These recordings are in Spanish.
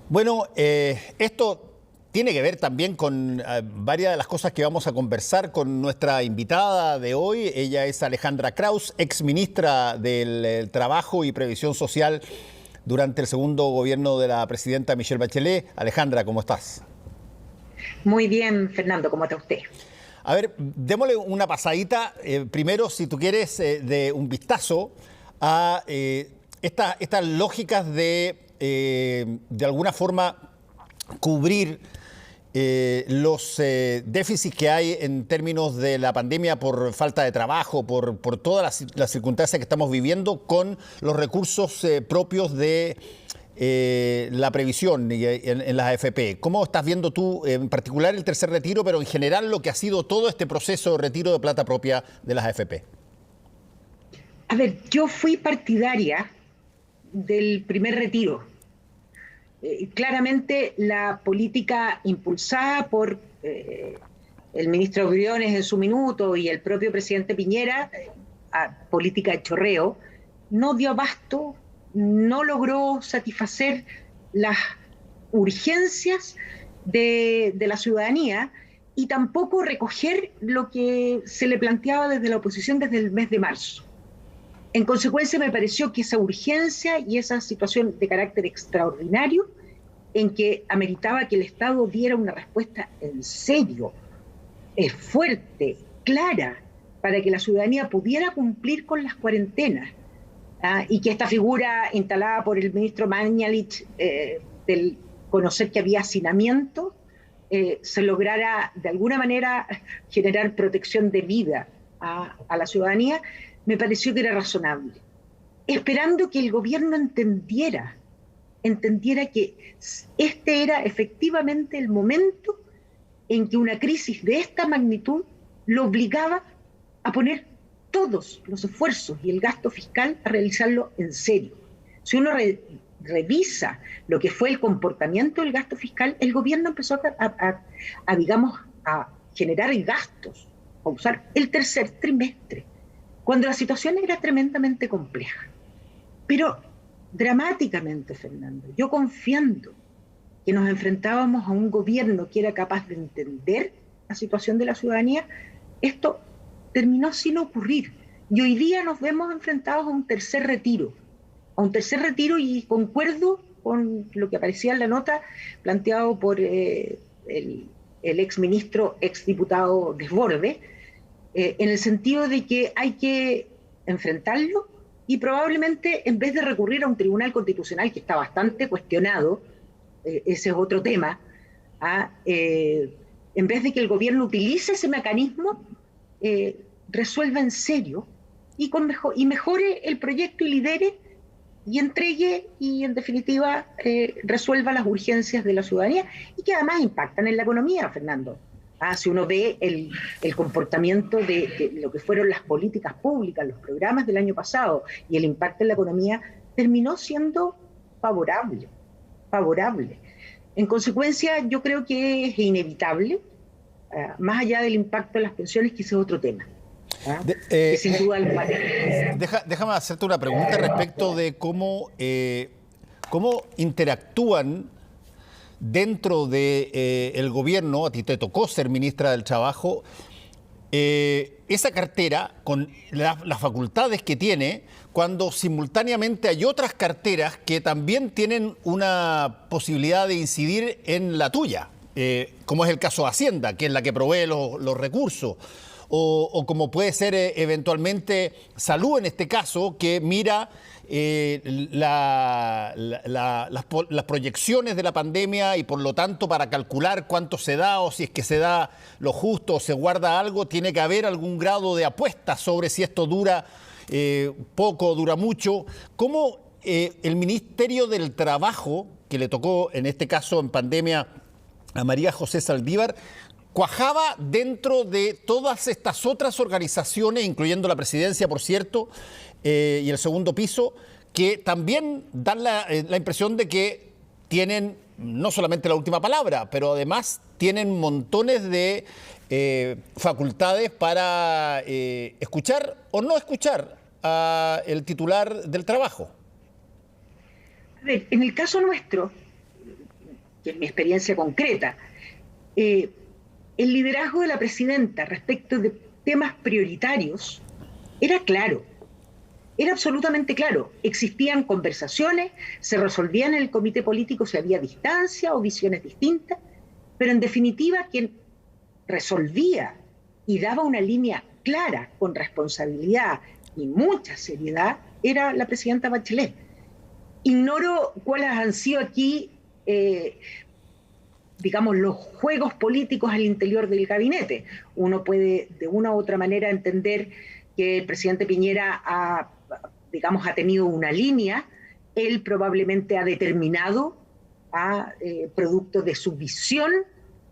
Bueno, esto tiene que ver también con varias de las cosas que vamos a conversar con nuestra invitada de hoy. Ella es Alejandra Krauss, exministra del Trabajo y Previsión Social durante el segundo gobierno de la presidenta Michelle Bachelet. Alejandra, ¿cómo estás? Muy bien, Fernando, ¿cómo está usted? A ver, démosle una pasadita, primero, si tú quieres, de un vistazo a estas lógicas de alguna forma, cubrir los déficits que hay en términos de la pandemia por falta de trabajo, por todas las circunstancias que estamos viviendo, con los recursos propios de la previsión en las AFP. ¿Cómo estás viendo tú, en particular el tercer retiro, pero en general lo que ha sido todo este proceso de retiro de plata propia de las AFP? A ver, yo fui partidaria del primer retiro. Claramente la política impulsada por el ministro Briones en su minuto y el propio presidente Piñera, política de chorreo, no dio abasto, no logró satisfacer las urgencias de la ciudadanía y tampoco recoger lo que se le planteaba desde la oposición desde el mes de marzo. En consecuencia, me pareció que esa urgencia y esa situación de carácter extraordinario en que ameritaba que el Estado diera una respuesta en serio, fuerte, clara, para que la ciudadanía pudiera cumplir con las cuarentenas, y que esta figura instalada por el ministro Mañalich, del conocer que había hacinamiento, se lograra de alguna manera generar protección de vida a la ciudadanía, me pareció que era razonable, esperando que el gobierno entendiera que este era efectivamente el momento en que una crisis de esta magnitud lo obligaba a poner todos los esfuerzos y el gasto fiscal a realizarlo en serio. Si uno revisa lo que fue el comportamiento del gasto fiscal, el gobierno empezó a generar gastos, a usar el tercer trimestre, cuando la situación era tremendamente compleja. Pero dramáticamente, Fernando, yo confiando que nos enfrentábamos a un gobierno que era capaz de entender la situación de la ciudadanía, esto terminó sin ocurrir. Y hoy día nos vemos enfrentados a un tercer retiro y concuerdo con lo que aparecía en la nota planteado por el exministro, exdiputado Desbordes, en el sentido de que hay que enfrentarlo y probablemente en vez de recurrir a un tribunal constitucional que está bastante cuestionado, ese es otro tema, en vez de que el gobierno utilice ese mecanismo, resuelva en serio y mejore el proyecto y lidere y entregue y en definitiva resuelva las urgencias de la ciudadanía y que además impactan en la economía, Fernando. Si uno ve el comportamiento de lo que fueron las políticas públicas, los programas del año pasado y el impacto en la economía, terminó siendo favorable. En consecuencia, yo creo que es inevitable, más allá del impacto en las pensiones, que ese es otro tema. Que sin duda lo vale. Déjame hacerte una pregunta respecto de cómo interactúan dentro del gobierno. A ti te tocó ser ministra del Trabajo, esa cartera con las facultades que tiene, cuando simultáneamente hay otras carteras que también tienen una posibilidad de incidir en la tuya, como es el caso de Hacienda, que es la que provee los recursos, o como puede ser eventualmente Salud en este caso, que mira las proyecciones de la pandemia y por lo tanto para calcular cuánto se da o si es que se da lo justo o se guarda algo, tiene que haber algún grado de apuesta sobre si esto dura poco o dura mucho. ¿Cómo el Ministerio del Trabajo, que le tocó en este caso en pandemia a María José Saldívar, cuajaba dentro de todas estas otras organizaciones, incluyendo la presidencia, por cierto, y el segundo piso, que también dan la impresión de que tienen no solamente la última palabra, pero además tienen montones de facultades para escuchar o no escuchar al titular del trabajo? A ver, en el caso nuestro, que es mi experiencia concreta, el liderazgo de la presidenta respecto de temas prioritarios era claro, era absolutamente claro. Existían conversaciones, se resolvían en el comité político si había distancia o visiones distintas, pero en definitiva quien resolvía y daba una línea clara, con responsabilidad y mucha seriedad, era la presidenta Bachelet. Ignoro cuáles han sido aquí, digamos, los juegos políticos al interior del gabinete. Uno puede de una u otra manera entender que el presidente Piñera ha tenido una línea, él probablemente ha determinado, producto de su visión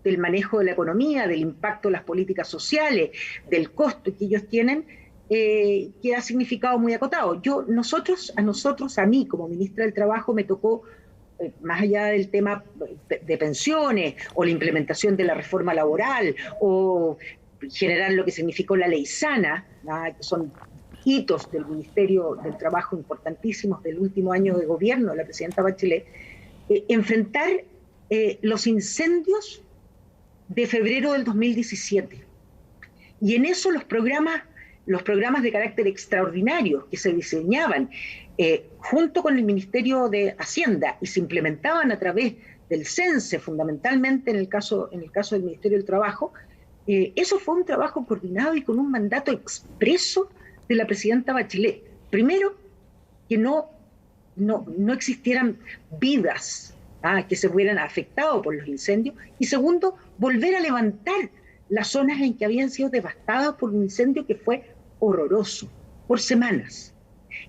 del manejo de la economía, del impacto de las políticas sociales, del costo que ellos tienen, que ha significado muy acotado. A mí como ministra del Trabajo me tocó, más allá del tema de pensiones o la implementación de la reforma laboral o generar lo que significó la ley sana, que son hitos del Ministerio del Trabajo importantísimos del último año de gobierno de la presidenta Bachelet, enfrentar los incendios de febrero del 2017. Y en eso los programas de carácter extraordinario que se diseñaban junto con el Ministerio de Hacienda y se implementaban a través del CENSE, fundamentalmente en el caso del Ministerio del Trabajo, eso fue un trabajo coordinado y con un mandato expreso de la presidenta Bachelet. Primero, que no existieran vidas que se hubieran afectado por los incendios, y segundo, volver a levantar las zonas en que habían sido devastadas por un incendio que fue horroroso, por semanas.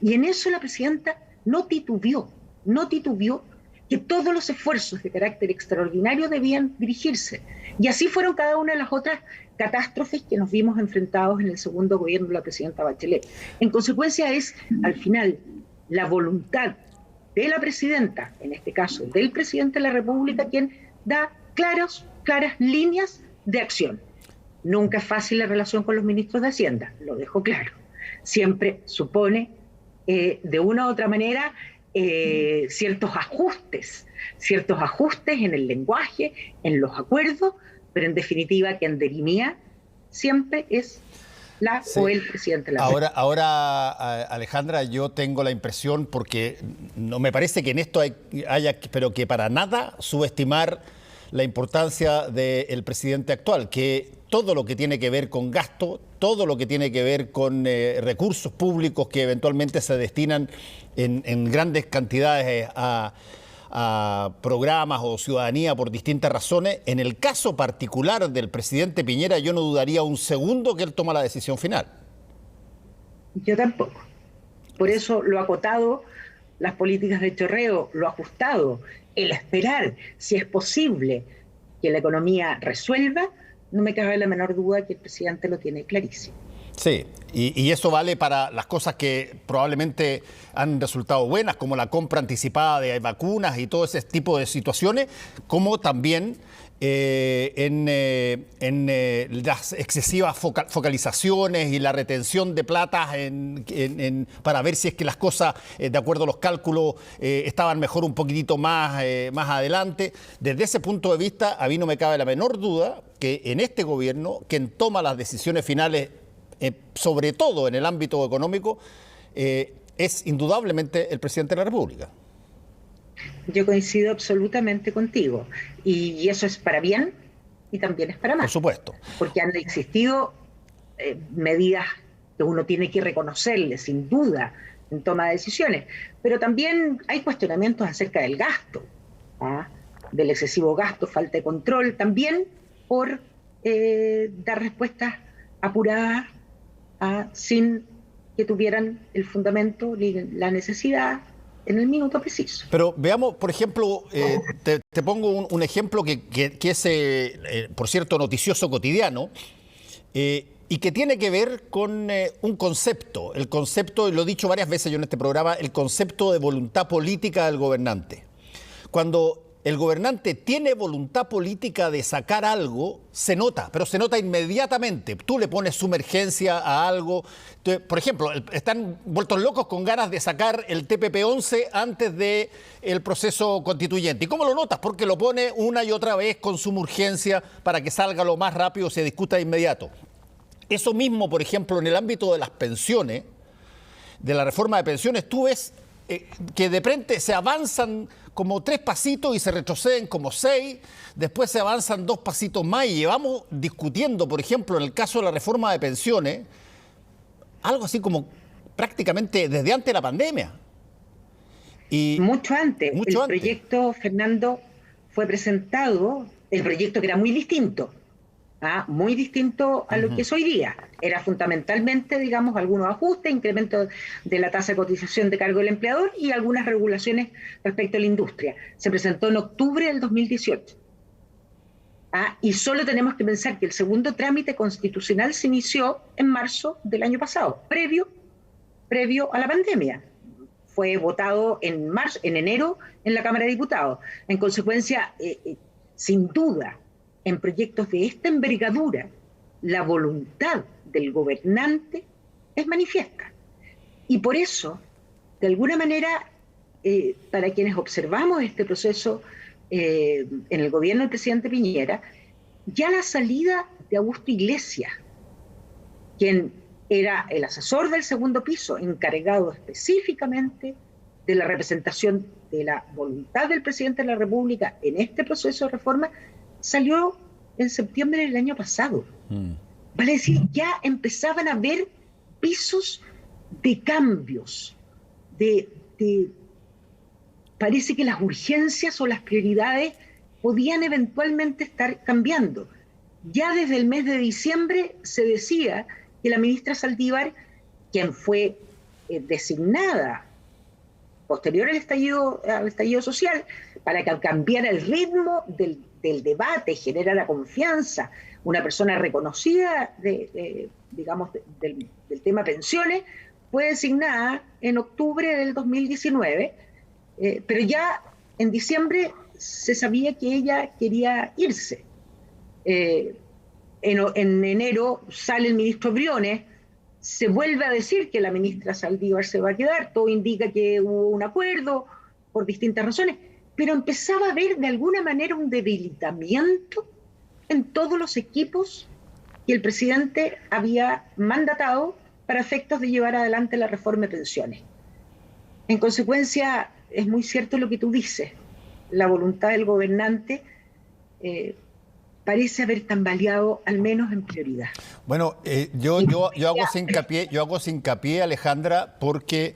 Y en eso la presidenta no titubeó que todos los esfuerzos de carácter extraordinario debían dirigirse. Y así fueron cada una de las otras catástrofes que nos vimos enfrentados en el segundo gobierno de la presidenta Bachelet. En consecuencia es, al final, la voluntad de la presidenta, en este caso del presidente de la República, quien da claras líneas de acción. Nunca es fácil la relación con los ministros de Hacienda, lo dejo claro. Siempre supone, de una u otra manera, ciertos ajustes en el lenguaje, en los acuerdos, pero en definitiva quien dirimía siempre es o el presidente de la República. Ahora, Alejandra, yo tengo la impresión, porque no me parece que en esto haya, pero que para nada subestimar la importancia del presidente actual, que todo lo que tiene que ver con gasto, todo lo que tiene que ver con recursos públicos que eventualmente se destinan en grandes cantidades a programas o ciudadanía por distintas razones, en el caso particular del presidente Piñera, yo no dudaría un segundo que él toma la decisión final. Yo tampoco. Por eso lo acotado, las políticas de chorreo, lo ajustado, el esperar, si es posible, que la economía resuelva, no me cabe la menor duda que el presidente lo tiene clarísimo. Sí, y eso vale para las cosas que probablemente han resultado buenas, como la compra anticipada de vacunas y todo ese tipo de situaciones, como también en las excesivas focalizaciones y la retención de plata para ver si es que las cosas, de acuerdo a los cálculos, estaban mejor un poquitito más adelante. Desde ese punto de vista, a mí no me cabe la menor duda que en este gobierno, quien toma las decisiones finales, sobre todo en el ámbito económico, es indudablemente el presidente de la República. Yo coincido absolutamente contigo, y eso es para bien y también es para mal. Por supuesto. Porque han existido medidas que uno tiene que reconocerle, sin duda, en toma de decisiones, pero también hay cuestionamientos acerca del gasto, del excesivo gasto, falta de control, también por dar respuestas apuradas sin que tuvieran el fundamento ni la necesidad en el minuto preciso. Pero veamos, por ejemplo, te pongo un ejemplo que es, por cierto, noticioso cotidiano, y que tiene que ver con un concepto, el concepto, y lo he dicho varias veces yo en este programa, el concepto de voluntad política del gobernante. Cuando el gobernante tiene voluntad política de sacar algo, se nota, pero se nota inmediatamente. Tú le pones sumergencia a algo. Por ejemplo, están vueltos locos con ganas de sacar el TPP-11 antes del proceso constituyente. ¿Y cómo lo notas? Porque lo pone una y otra vez con suma urgencia para que salga lo más rápido, se discuta de inmediato. Eso mismo, por ejemplo, en el ámbito de las pensiones, de la reforma de pensiones, tú ves que de frente se avanzan como 3 pasitos y se retroceden como 6, después se avanzan 2 pasitos más y llevamos discutiendo, por ejemplo, en el caso de la reforma de pensiones, algo así como prácticamente desde antes de la pandemia. Y mucho antes. El proyecto, Fernando, fue presentado, el proyecto que era muy distinto a lo que es hoy día. Era fundamentalmente, digamos, algunos ajustes, incremento de la tasa de cotización de cargo del empleador y algunas regulaciones respecto a la industria. Se presentó en octubre del 2018. Y solo tenemos que pensar que el segundo trámite constitucional se inició en marzo del año pasado, previo a la pandemia. Fue votado en enero en la Cámara de Diputados. En consecuencia, sin duda, en proyectos de esta envergadura, la voluntad del gobernante es manifiesta. Y por eso, de alguna manera, para quienes observamos este proceso en el gobierno del presidente Piñera, ya la salida de Augusto Iglesias, quien era el asesor del segundo piso, encargado específicamente de la representación de la voluntad del presidente de la República en este proceso de reforma, salió en septiembre del año pasado. Vale decir, ya empezaban a haber pisos de cambios, parece que las urgencias o las prioridades podían eventualmente estar cambiando. Ya desde el mes de diciembre se decía que la ministra Saldívar, quien fue designada posterior al estallido social, para que cambiara el ritmo del debate, generara confianza, una persona reconocida del tema pensiones, fue designada en octubre del 2019, pero ya en diciembre se sabía que ella quería irse. En enero sale el ministro Briones, se vuelve a decir que la ministra Saldívar se va a quedar, todo indica que hubo un acuerdo por distintas razones, pero empezaba a haber de alguna manera un debilitamiento en todos los equipos que el presidente había mandatado para efectos de llevar adelante la reforma de pensiones. En consecuencia, es muy cierto lo que tú dices, la voluntad del gobernante parece haber tambaleado, al menos en prioridad. Bueno, yo hago ese hincapié, Alejandra, porque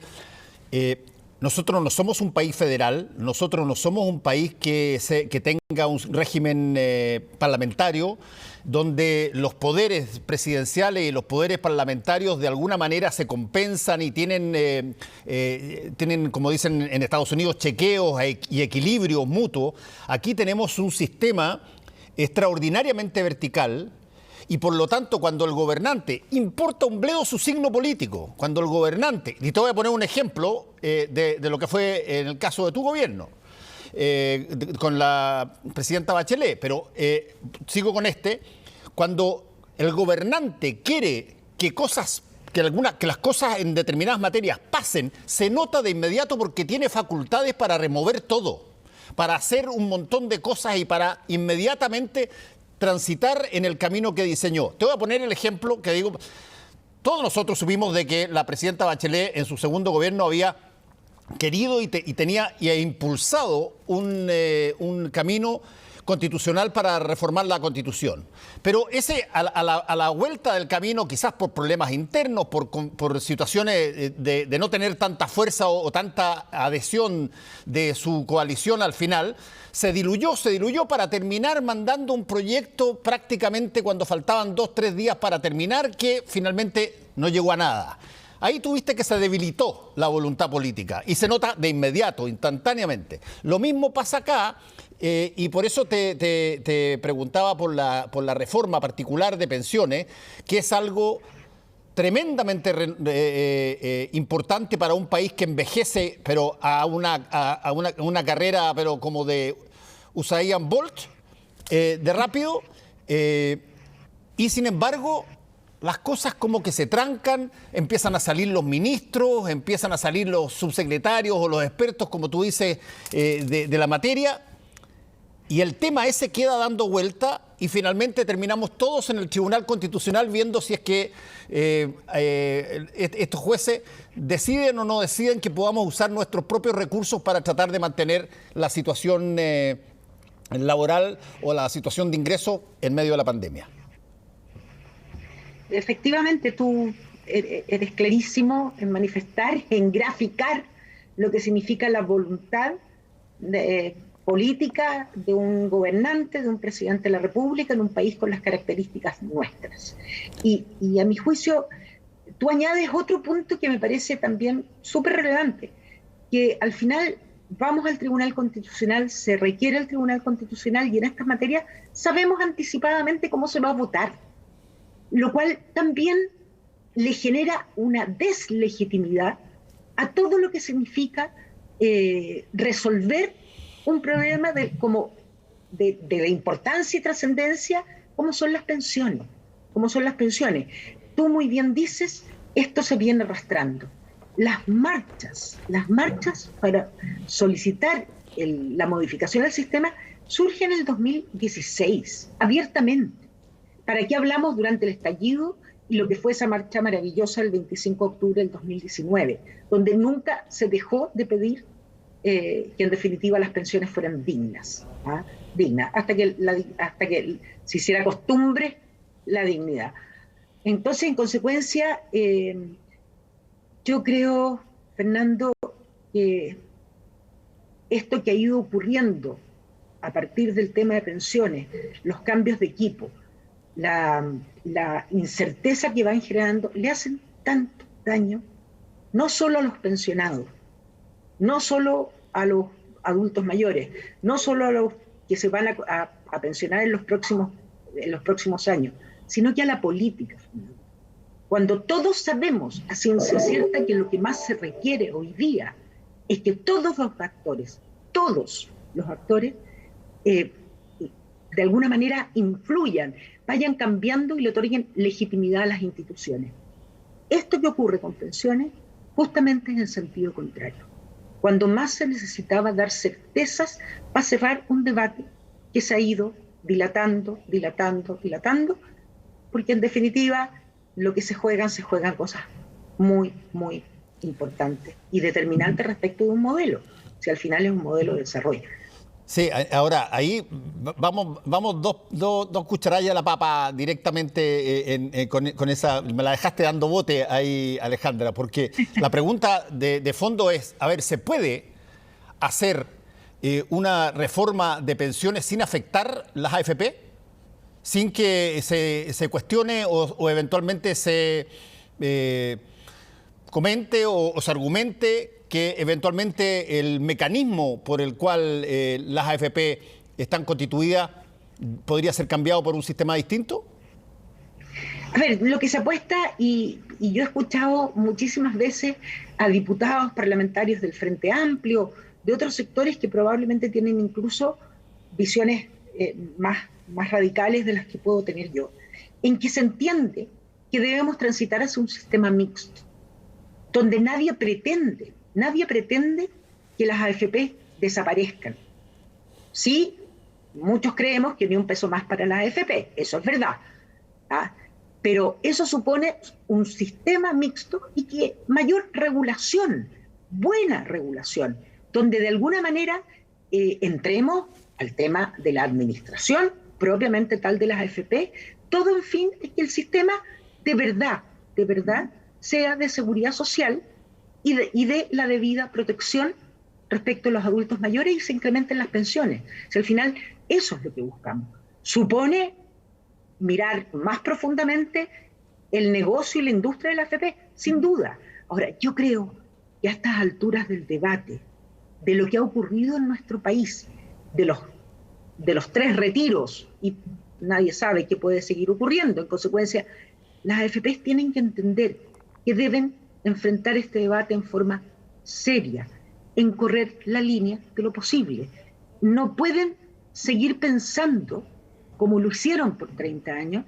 nosotros no somos un país federal, nosotros no somos un país que tenga un régimen parlamentario donde los poderes presidenciales y los poderes parlamentarios de alguna manera se compensan y tienen, como dicen en Estados Unidos, chequeos y equilibrios mutuos. Aquí tenemos un sistema extraordinariamente vertical y por lo tanto cuando el gobernante, importa un bledo su signo político, cuando el gobernante, y te voy a poner un ejemplo de lo que fue en el caso de tu gobierno, con la presidenta Bachelet, pero sigo con cuando el gobernante quiere que las cosas en determinadas materias pasen, se nota de inmediato porque tiene facultades para remover todo, para hacer un montón de cosas y para inmediatamente transitar en el camino que diseñó. Te voy a poner el ejemplo que digo, todos nosotros supimos de que la presidenta Bachelet en su segundo gobierno había querido y ha impulsado un camino constitucional para reformar la Constitución. Pero a la vuelta del camino, quizás por problemas internos, por situaciones de no tener tanta fuerza o tanta adhesión de su coalición al final, se diluyó para terminar mandando un proyecto prácticamente cuando faltaban 2-3 días para terminar, que finalmente no llegó a nada. Ahí tuviste que se debilitó la voluntad política y se nota de inmediato, instantáneamente. Lo mismo pasa acá. Y por eso te preguntaba por la reforma particular de pensiones, que es algo tremendamente importante para un país que envejece, pero a una carrera, pero como de Usain Bolt de rápido, y sin embargo las cosas como que se trancan, empiezan a salir los ministros, empiezan a salir los subsecretarios o los expertos, como tú dices, de la materia, y el tema ese queda dando vuelta y finalmente terminamos todos en el Tribunal Constitucional viendo si es que estos jueces deciden o no deciden que podamos usar nuestros propios recursos para tratar de mantener la situación laboral o la situación de ingreso en medio de la pandemia. Efectivamente, tú eres clarísimo en manifestar, en graficar lo que significa la voluntad política de un gobernante, de un presidente de la República en un país con las características nuestras. Y a mi juicio, tú añades otro punto que me parece también súper relevante, que al final vamos al Tribunal Constitucional, se requiere el Tribunal Constitucional y en estas materias sabemos anticipadamente cómo se va a votar, lo cual también le genera una deslegitimidad a todo lo que significa resolver un problema de la importancia y trascendencia como son las pensiones. Tú muy bien dices, esto se viene arrastrando. Las marchas para solicitar la modificación del sistema surgen en el 2016, abiertamente. ¿Para qué hablamos durante el estallido y lo que fue esa marcha maravillosa el 25 de octubre del 2019, donde nunca se dejó de pedir que en definitiva las pensiones fueran dignas, hasta que se hiciera costumbre la dignidad? Entonces, en consecuencia, yo creo, Fernando, que esto que ha ido ocurriendo a partir del tema de pensiones, los cambios de equipo, la incerteza que van generando, le hacen tanto daño, no solo a los pensionados, no solo a los adultos mayores, no solo a los que se van a pensionar en los próximos años, sino que a la política. Cuando todos sabemos a ciencia cierta que lo que más se requiere hoy día es que todos los actores, de alguna manera influyan, vayan cambiando y le otorguen legitimidad a las instituciones. Esto que ocurre con pensiones justamente es en sentido contrario. Cuando más se necesitaba dar certezas para cerrar un debate que se ha ido dilatando, porque en definitiva lo que se juegan cosas muy, muy importantes y determinantes respecto de un modelo, si al final es un modelo de desarrollo. Sí, ahora ahí vamos dos cucharadas a la papa directamente con esa. Me la dejaste dando bote ahí, Alejandra, porque la pregunta de fondo es, a ver, ¿se puede hacer una reforma de pensiones sin afectar las AFP? Sin que se cuestione o eventualmente se comente o se argumente que eventualmente el mecanismo por el cual las AFP están constituidas podría ser cambiado por un sistema distinto? A ver, lo que se apuesta, y yo he escuchado muchísimas veces a diputados parlamentarios del Frente Amplio, de otros sectores que probablemente tienen incluso visiones más radicales de las que puedo tener yo, en que se entiende que debemos transitar hacia un sistema mixto, donde nadie pretende que las AFP desaparezcan. Sí, muchos creemos que ni un peso más para las AFP, eso es verdad, pero eso supone un sistema mixto y que mayor regulación, buena regulación, donde de alguna manera entremos al tema de la administración propiamente tal de las AFP, todo en fin es que el sistema de verdad sea de seguridad social y de la debida protección respecto a los adultos mayores y se incrementen las pensiones. O sea, al final eso es lo que buscamos. Supone mirar más profundamente el negocio y la industria de la AFP, sin duda. Ahora, yo creo que a estas alturas del debate, de lo que ha ocurrido en nuestro país, de los 3 retiros, y nadie sabe qué puede seguir ocurriendo, en consecuencia, las AFP tienen que entender que deben enfrentar este debate en forma seria, en correr la línea de lo posible. No pueden seguir pensando, como lo hicieron por 30 años,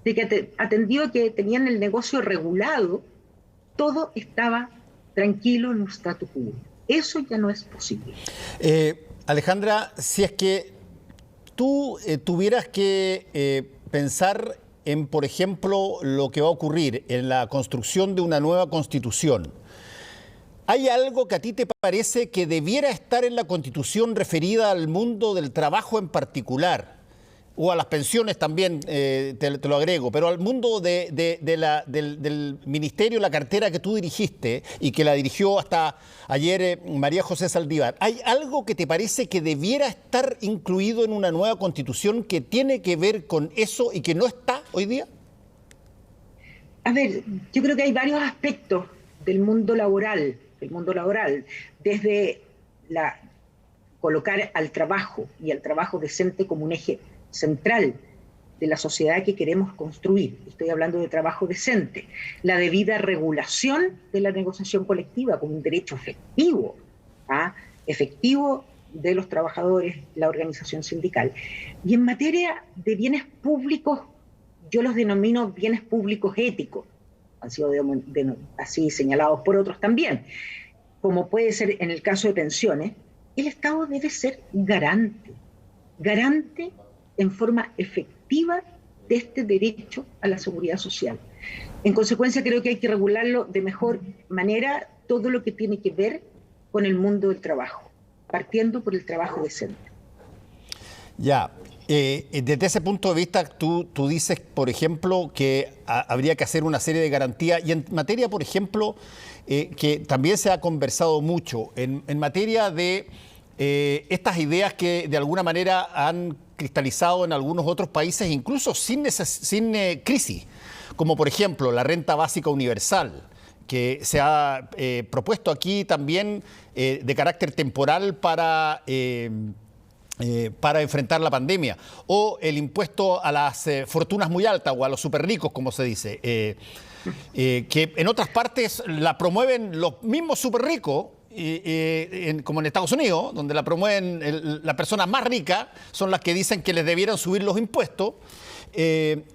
de que atendido a que tenían el negocio regulado, todo estaba tranquilo en un status quo. Eso ya no es posible. Alejandra, si es que tú tuvieras que pensar en, por ejemplo, lo que va a ocurrir en la construcción de una nueva constitución, ¿hay algo que a ti te parece que debiera estar en la Constitución referida al mundo del trabajo en particular? O a las pensiones también, te lo agrego, pero al mundo del ministerio, la cartera que tú dirigiste y que la dirigió hasta ayer María José Saldívar. ¿Hay algo que te parece que debiera estar incluido en una nueva Constitución que tiene que ver con eso y que no está hoy día? A ver, yo creo que hay varios aspectos del mundo laboral, desde colocar al trabajo y al trabajo decente como un eje central de la sociedad que queremos construir. Estoy hablando de trabajo decente, la debida regulación de la negociación colectiva como un derecho efectivo, efectivo de los trabajadores, la organización sindical. Y en materia de bienes públicos, yo los denomino bienes públicos éticos, han sido así señalados por otros también, como puede ser en el caso de pensiones. El Estado debe ser garante en forma efectiva de este derecho a la seguridad social. En consecuencia, creo que hay que regularlo de mejor manera todo lo que tiene que ver con el mundo del trabajo, partiendo por el trabajo decente. Ya, desde ese punto de vista, tú dices, por ejemplo, que habría que hacer una serie de garantías, y en materia, por ejemplo, que también se ha conversado mucho, en materia de estas ideas que de alguna manera han cristalizado en algunos otros países, incluso sin crisis, como por ejemplo la renta básica universal, que se ha propuesto aquí también de carácter temporal para enfrentar la pandemia, o el impuesto a las fortunas muy altas o a los súper ricos, como se dice, que en otras partes la promueven los mismos súper ricos, como en Estados Unidos, donde la promueven las personas más ricas, son las que dicen que les debieran subir los impuestos.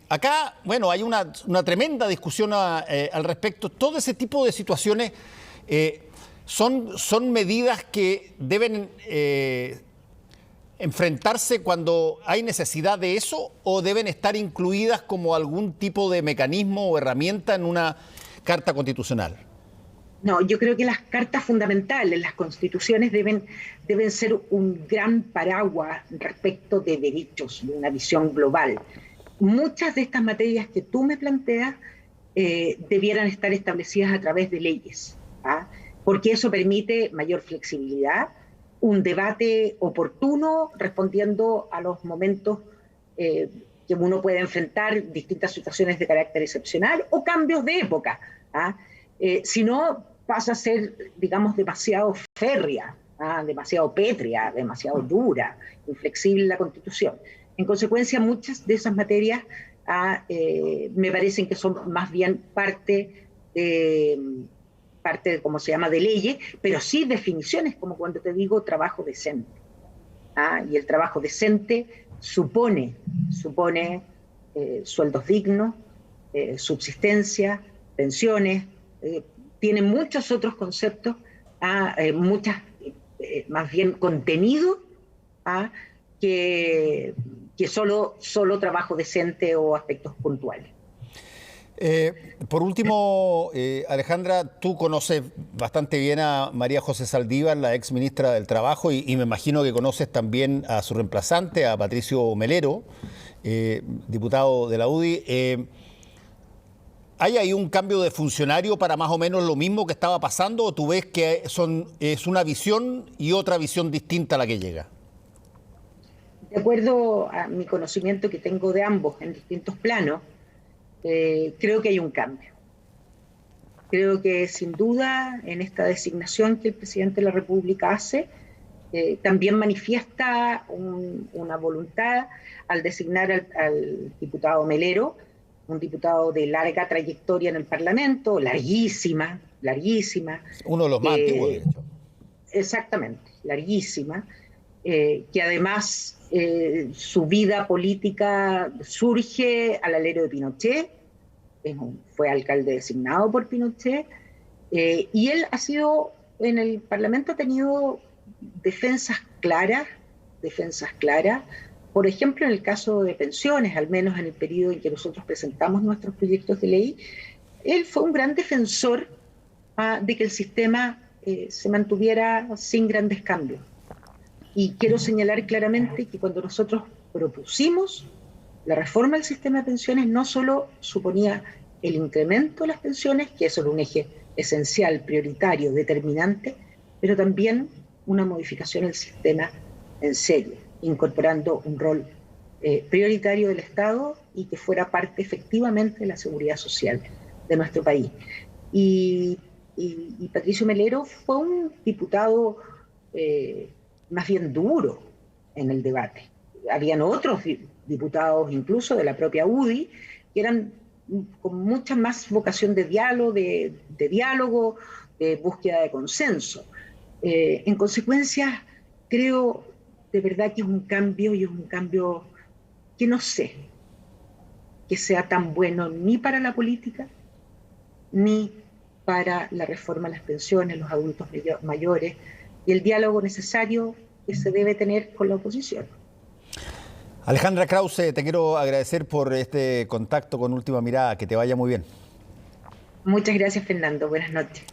Acá, bueno, hay una tremenda discusión al respecto. Todo ese tipo de situaciones son medidas que deben enfrentarse cuando hay necesidad de eso, o deben estar incluidas como algún tipo de mecanismo o herramienta en una carta constitucional. No, yo creo que las cartas fundamentales, las constituciones deben ser un gran paraguas respecto de derechos, de una visión global. Muchas de estas materias que tú me planteas debieran estar establecidas a través de leyes, porque eso permite mayor flexibilidad, un debate oportuno respondiendo a los momentos que uno puede enfrentar, distintas situaciones de carácter excepcional o cambios de época. Si no, pasa a ser, digamos, demasiado férrea, demasiado pétrea, demasiado dura, inflexible la Constitución. En consecuencia, muchas de esas materias me parecen que son más bien parte de, como se llama, de leyes, pero sí definiciones, como cuando te digo trabajo decente. Y el trabajo decente supone sueldos dignos, subsistencia, pensiones, tiene muchos otros conceptos, más bien contenido, que solo trabajo decente o aspectos puntuales. Por último, Alejandra, tú conoces bastante bien a María José Saldívar, la ex ministra del Trabajo, y me imagino que conoces también a su reemplazante, a Patricio Melero, diputado de la UDI. ¿Hay ahí un cambio de funcionario para más o menos lo mismo que estaba pasando, o tú ves que es una visión y otra visión distinta a la que llega? De acuerdo a mi conocimiento que tengo de ambos en distintos planos, creo que hay un cambio. Creo que sin duda en esta designación que el presidente de la República hace, también manifiesta una voluntad al designar al diputado Melero, un diputado de larga trayectoria en el Parlamento, larguísima. Uno de los más antiguos, de hecho. Exactamente, larguísima, que además su vida política surge al alero de Pinochet, fue alcalde designado por Pinochet, y él ha sido, en el Parlamento ha tenido defensas claras, por ejemplo, en el caso de pensiones, al menos en el periodo en que nosotros presentamos nuestros proyectos de ley, él fue un gran defensor de que el sistema se mantuviera sin grandes cambios. Y quiero señalar claramente que cuando nosotros propusimos la reforma del sistema de pensiones, no solo suponía el incremento de las pensiones, que eso era un eje esencial, prioritario, determinante, pero también una modificación del sistema en serio, incorporando un rol prioritario del Estado y que fuera parte efectivamente de la seguridad social de nuestro país. Y Patricio Melero fue un diputado más bien duro en el debate. Habían otros diputados, incluso de la propia UDI, que eran con mucha más vocación de diálogo, de búsqueda de consenso. En consecuencia, creo de verdad que es un cambio, y es un cambio que no sé que sea tan bueno ni para la política, ni para la reforma de las pensiones, los adultos mayores, y el diálogo necesario que se debe tener con la oposición. Alejandra Krause, te quiero agradecer por este contacto con Última Mirada. Que te vaya muy bien. Muchas gracias, Fernando. Buenas noches.